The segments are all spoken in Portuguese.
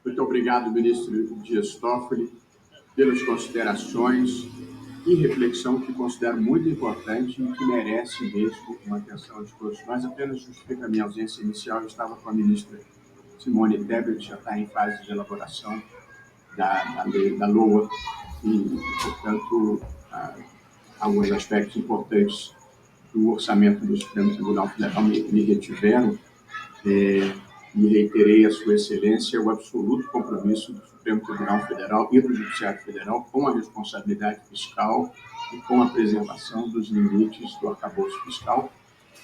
Muito obrigado, ministro Dias Toffoli, pelas considerações e reflexão que considero muito importante e que merece mesmo uma atenção de todos nós. Apenas justifica a minha ausência inicial. Eu estava com a ministra Simone Tebet, já está em fase de elaboração da LOA e, portanto, alguns aspectos importantes do orçamento do Supremo Tribunal Federal me retiveram. E reiterei a Sua Excelência o absoluto compromisso do Supremo Tribunal Federal e do Judiciário Federal com a responsabilidade fiscal e com a preservação dos limites do arcabouço fiscal,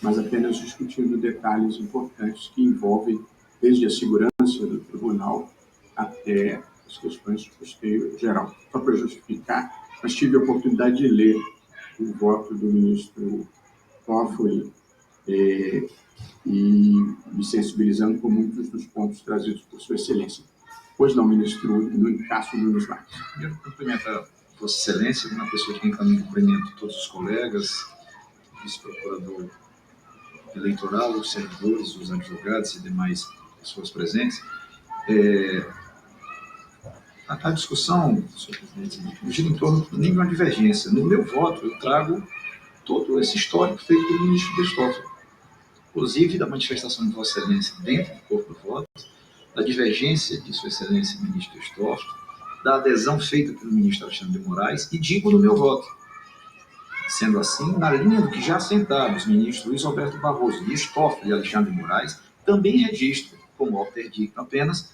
mas apenas discutindo detalhes importantes que envolvem desde a segurança do tribunal até as questões de custeio geral. Só para justificar, mas tive a oportunidade de ler o voto do ministro Toffoli e me sensibilizando com muitos dos pontos trazidos por Sua Excelência. Pois não, ministro Cássio Nunes Marques. Primeiro, cumprimentar Vossa Excelência, uma pessoa de quem também cumprimento todos os colegas, vice-procurador eleitoral, os servidores, os advogados e demais pessoas presentes. A discussão, senhor presidente, gira em torno nem de uma divergência. No meu voto, eu trago todo esse histórico feito pelo ministro Dias Toffoli, inclusive da manifestação de Vossa Excelência dentro do corpo do voto, da divergência de Sua Excelência, ministro Dias Toffoli, da adesão feita pelo ministro Alexandre de Moraes, e digo no meu voto. Sendo assim, na linha do que já assentaram os ministros Luiz Roberto Barroso, Dias Toffoli e Alexandre de Moraes, também registro, como alter dictum apenas,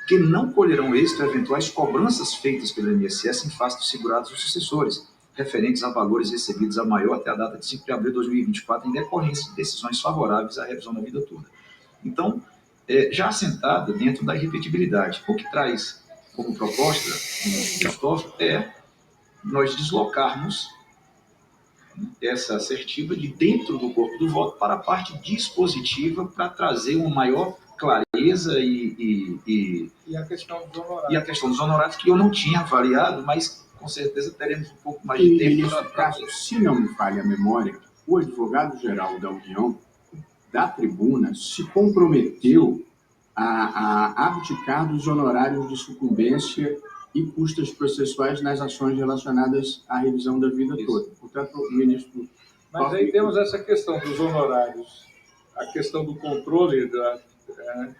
que não colherão êxito eventuais cobranças feitas pelo INSS em face dos segurados e sucessores, referentes a valores recebidos a maior até a data de 5 de abril de 2024, em decorrência de decisões favoráveis à revisão da vida toda. Então, já assentado dentro da irrepetibilidade, o que traz como proposta do Toffoli é nós deslocarmos essa assertiva de dentro do corpo do voto para a parte dispositiva, para trazer uma maior clareza e a questão dos honorários. E a questão dos honorários, que eu não tinha avaliado, mas com certeza teremos um pouco mais de tempo. Cássio, se não me falha a memória, o advogado-geral da União, da tribuna, se comprometeu a abdicar dos honorários de sucumbência e custas processuais nas ações relacionadas à revisão da vida toda. Portanto, o ministro... Mas aí temos essa questão dos honorários, a questão do controle,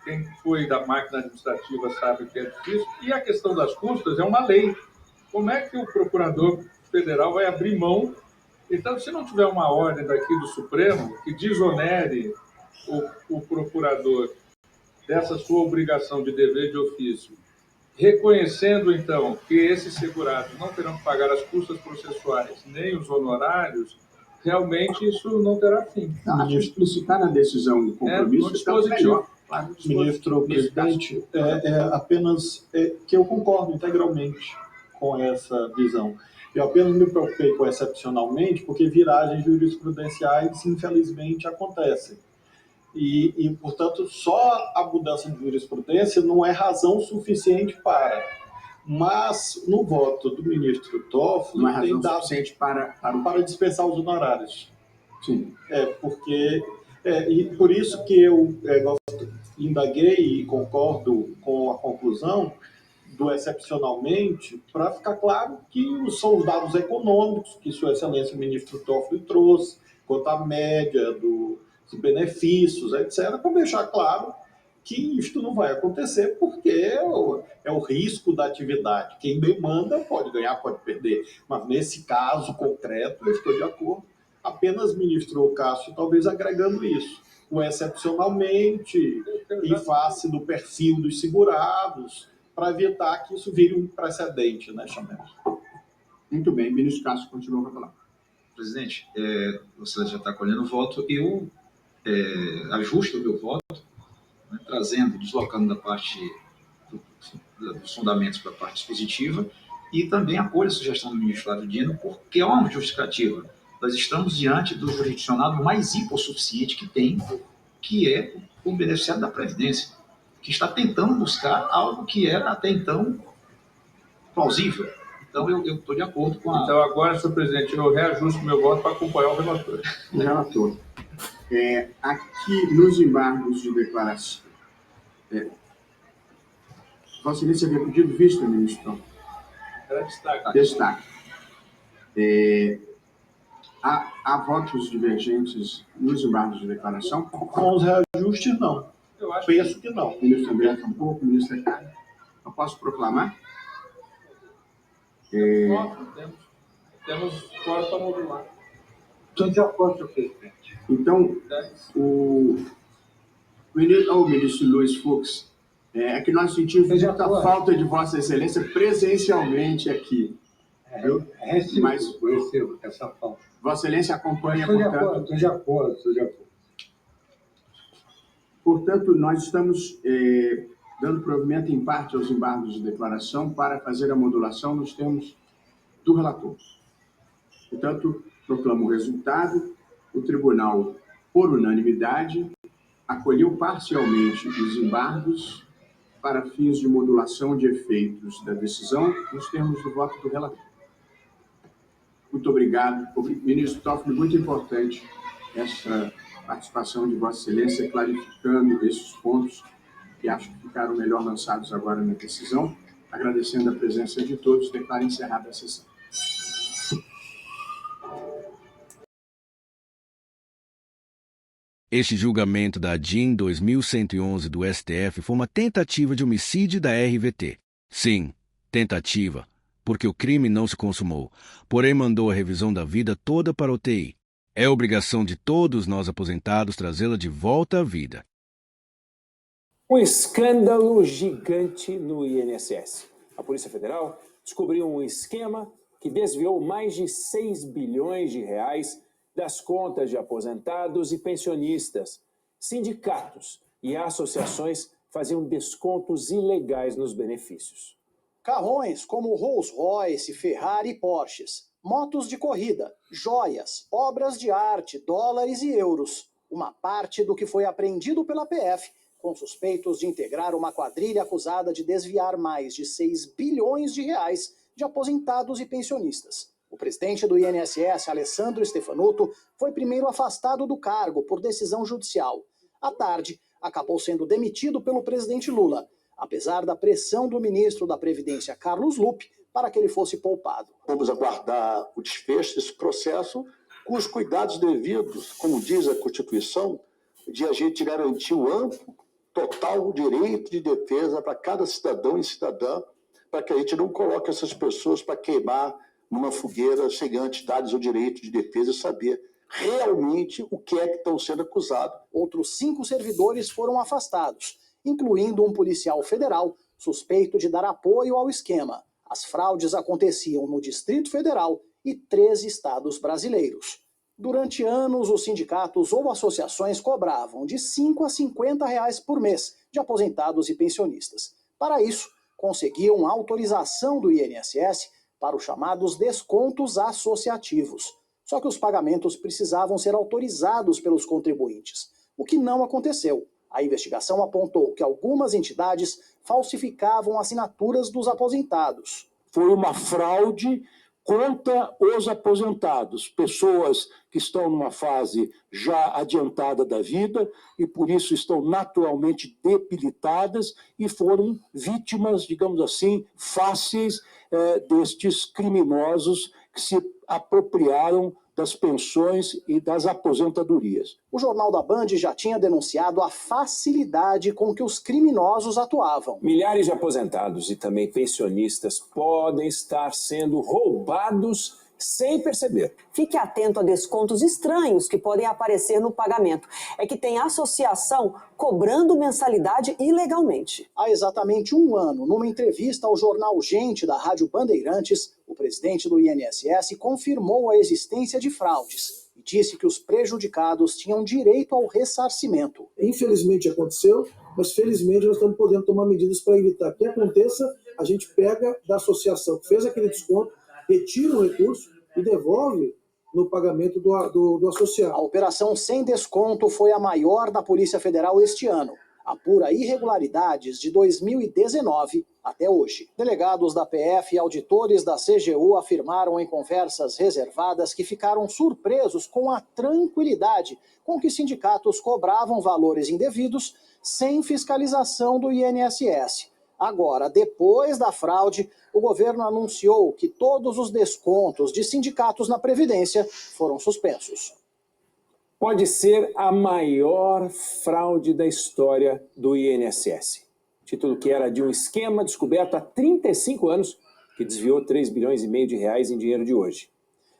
quem foi da máquina administrativa sabe que é difícil, e a questão das custas é uma lei. Como é que o procurador federal vai abrir mão? Então, se não tiver uma ordem daqui do Supremo que desonere o procurador dessa sua obrigação de dever de ofício, reconhecendo, então, que esses segurados não terão que pagar as custas processuais nem os honorários, realmente isso não terá fim. Acho explicitar na decisão o compromisso está melhor. Claro, ministro presidente, apenas que eu concordo integralmente com essa visão. Eu apenas me preocupei com excepcionalmente porque viragens jurisprudenciais, infelizmente, acontecem. E, portanto, só a mudança de jurisprudência não é razão suficiente para. Mas, no voto do ministro Toffoli, não é razão suficiente para dispensar os honorários. Sim. Porque... e por isso que eu indaguei e concordo com a conclusão do excepcionalmente, para ficar claro que são os dados econômicos que Sua Excelência o ministro Toffoli trouxe, quanto à média dos benefícios, etc., para deixar claro que isto não vai acontecer, porque é o risco da atividade. Quem demanda pode ganhar, pode perder. Mas nesse caso concreto, eu estou de acordo. Apenas, ministro Cássio, talvez agregando isso. O excepcionalmente, em face do perfil dos segurados, para evitar que isso vire um precedente, né, chamemos. Muito bem, ministro Cássio, continua para falar. Presidente, você já está colhendo o voto, eu ajusto o meu voto, né, deslocando da parte dos fundamentos para a parte dispositiva, e também acolho a sugestão do ministro Flávio Dino, porque é uma justificativa. Nós estamos diante do jurisdicionado mais hipossuficiente que tem, que é o beneficiário da Previdência, que está tentando buscar algo que era até então plausível. Então, eu estou de acordo com a... Então, agora, senhor presidente, eu reajusto meu voto para acompanhar o relator. O relator. Aqui, nos embargos de declaração, Vossa Excelência havia pedido vista, ministro. Era destaque. Destaque. Há votos divergentes nos embargos de declaração? Com os reajustes, não. Eu acho Penso que não. Ministro André tampouco, ministro Caio. Eu posso proclamar? Temos fora para modular. Estou de acordo, senhor presidente. Então, o ministro Luiz Fux, é que nós sentimos muita falta de Vossa Excelência presencialmente aqui. Recebo essa falta. Vossa Excelência acompanha, Estou de acordo. Portanto, nós estamos dando provimento em parte aos embargos de declaração para fazer a modulação nos termos do relator. Portanto, proclamo o resultado. O tribunal, por unanimidade, acolheu parcialmente os embargos para fins de modulação de efeitos da decisão nos termos do voto do relator. Muito obrigado. Ministro Toffoli, muito importante essa participação de Vossa Excelência, clarificando esses pontos que acho que ficaram melhor lançados agora na decisão. Agradecendo a presença de todos, declaro encerrada a sessão. Este julgamento da DIN 2111 do STF foi uma tentativa de homicídio da RVT. Sim, tentativa, porque o crime não se consumou, porém mandou a revisão da vida toda para a UTI. É obrigação de todos nós aposentados trazê-la de volta à vida. Um escândalo gigante no INSS. A Polícia Federal descobriu um esquema que desviou mais de 6 bilhões de reais das contas de aposentados e pensionistas. Sindicatos e associações faziam descontos ilegais nos benefícios. Carrões como Rolls-Royce, Ferrari e Porsches, motos de corrida, joias, obras de arte, dólares e euros. Uma parte do que foi apreendido pela PF, com suspeitos de integrar uma quadrilha acusada de desviar mais de 6 bilhões de reais de aposentados e pensionistas. O presidente do INSS, Alessandro Stefanuto, foi primeiro afastado do cargo por decisão judicial. À tarde, acabou sendo demitido pelo presidente Lula, apesar da pressão do ministro da Previdência, Carlos Lupe, para que ele fosse poupado. Vamos aguardar o desfecho desse processo com os cuidados devidos, como diz a Constituição, de a gente garantir o amplo, total direito de defesa para cada cidadão e cidadã, para que a gente não coloque essas pessoas para queimar numa fogueira sem antes dar-lhes o direito de defesa e saber realmente o que é que estão sendo acusados. Outros 5 servidores foram afastados, incluindo um policial federal suspeito de dar apoio ao esquema. As fraudes aconteciam no Distrito Federal e 3 estados brasileiros. Durante anos, os sindicatos ou associações cobravam de R$ 5 a R$ 50 reais por mês de aposentados e pensionistas. Para isso, conseguiam autorização do INSS para os chamados descontos associativos. Só que os pagamentos precisavam ser autorizados pelos contribuintes, o que não aconteceu. A investigação apontou que algumas entidades falsificavam assinaturas dos aposentados. Foi uma fraude contra os aposentados, pessoas que estão numa fase já adiantada da vida e por isso estão naturalmente debilitadas e foram vítimas, digamos assim, fáceis destes criminosos que se apropriaram das pensões e das aposentadorias. O Jornal da Band já tinha denunciado a facilidade com que os criminosos atuavam. Milhares de aposentados e também pensionistas podem estar sendo roubados sem perceber. Fique atento a descontos estranhos que podem aparecer no pagamento. É que tem associação cobrando mensalidade ilegalmente. Há exatamente um ano, numa entrevista ao jornal Gente da Rádio Bandeirantes, o presidente do INSS confirmou a existência de fraudes e disse que os prejudicados tinham direito ao ressarcimento. Infelizmente aconteceu, mas felizmente nós estamos podendo tomar medidas para evitar que aconteça. A gente pega da associação que fez aquele desconto, retira o recurso e devolve no pagamento do associado. A operação sem desconto foi a maior da Polícia Federal este ano. Apura irregularidades de 2019 até hoje. Delegados da PF e auditores da CGU afirmaram em conversas reservadas que ficaram surpresos com a tranquilidade com que sindicatos cobravam valores indevidos sem fiscalização do INSS. Agora, depois da fraude, o governo anunciou que todos os descontos de sindicatos na Previdência foram suspensos. Pode ser a maior fraude da história do INSS. Título que era de um esquema descoberto há 35 anos que desviou 3,5 bilhões de reais em dinheiro de hoje.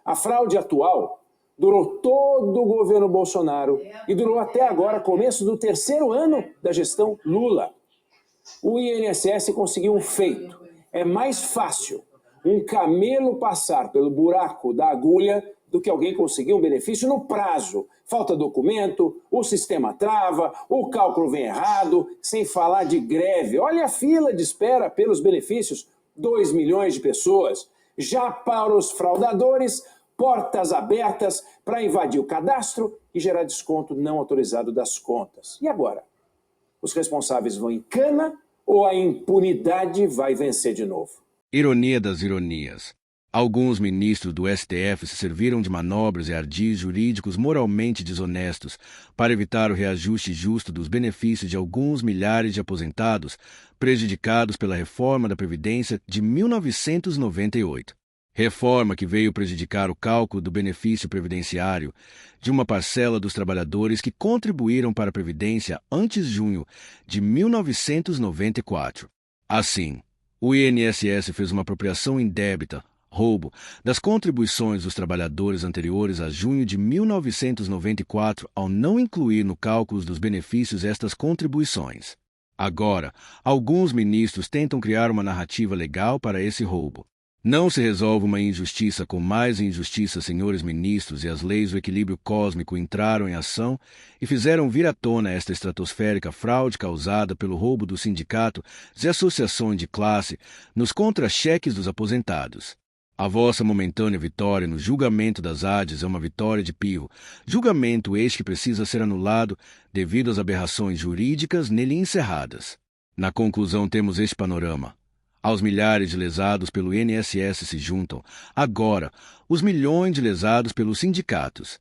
A fraude atual durou todo o governo Bolsonaro e durou até agora, começo do 3º ano da gestão Lula. O INSS conseguiu um feito. É mais fácil um camelo passar pelo buraco da agulha do que alguém conseguir um benefício no prazo. Falta documento, o sistema trava, o cálculo vem errado, sem falar de greve. Olha a fila de espera pelos benefícios, 2 milhões de pessoas. Já para os fraudadores, portas abertas para invadir o cadastro e gerar desconto não autorizado das contas. E agora? Os responsáveis vão em cana ou a impunidade vai vencer de novo? Ironia das ironias. Alguns ministros do STF se serviram de manobras e ardis jurídicos moralmente desonestos para evitar o reajuste justo dos benefícios de alguns milhares de aposentados prejudicados pela reforma da Previdência de 1998. Reforma que veio prejudicar o cálculo do benefício previdenciário de uma parcela dos trabalhadores que contribuíram para a Previdência antes de junho de 1994. Assim, o INSS fez uma apropriação indébita, roubo, das contribuições dos trabalhadores anteriores a junho de 1994 ao não incluir no cálculo dos benefícios estas contribuições. Agora, alguns ministros tentam criar uma narrativa legal para esse roubo. Não se resolve uma injustiça com mais injustiça, senhores ministros, e as leis do equilíbrio cósmico entraram em ação e fizeram vir à tona esta estratosférica fraude causada pelo roubo do sindicato e associações de classe nos contra-cheques dos aposentados. A vossa momentânea vitória no julgamento das ADs é uma vitória de pio, julgamento este que precisa ser anulado devido às aberrações jurídicas nele encerradas. Na conclusão temos este panorama. Aos milhares de lesados pelo INSS se juntam, agora, os milhões de lesados pelos sindicatos.